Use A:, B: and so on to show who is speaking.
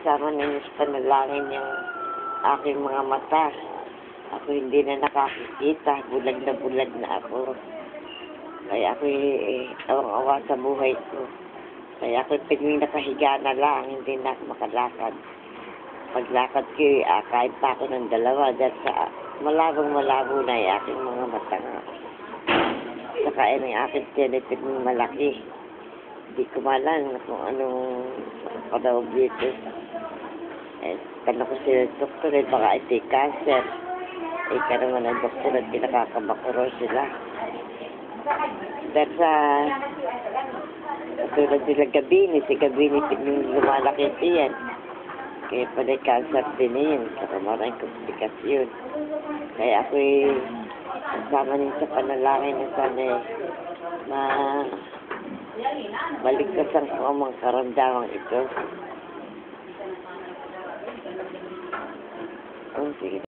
A: Sama ninyo sa panalangin yung aking mga mata. Ako hindi na nakakikita. Bulag na ako. Kaya ako awang-awa sa buhay ko. Kaya ako paging nakahiga na lang, hindi na ako makalakad. Paglakad ko, kahit pa ako ng dalawa dahil sa malabong-malabo na yung aking mga mata nga. Saka yung aking tinitip ng malaki. Hindi ko malang kung anong kadaw dito. Tanong ko sila doktor, baka ito cancer. Karoon ng doktor at pinakakabakuro sila. Dahil sa tulad nila Gabini, si Gabini lumalaki yan. Kaya pala cancer din yun. Saka maraming komplikasyon. Kaya ako'y kasama niyo sa panalangin na sana baligtasan ko ang mga karamdamang ito. Sige.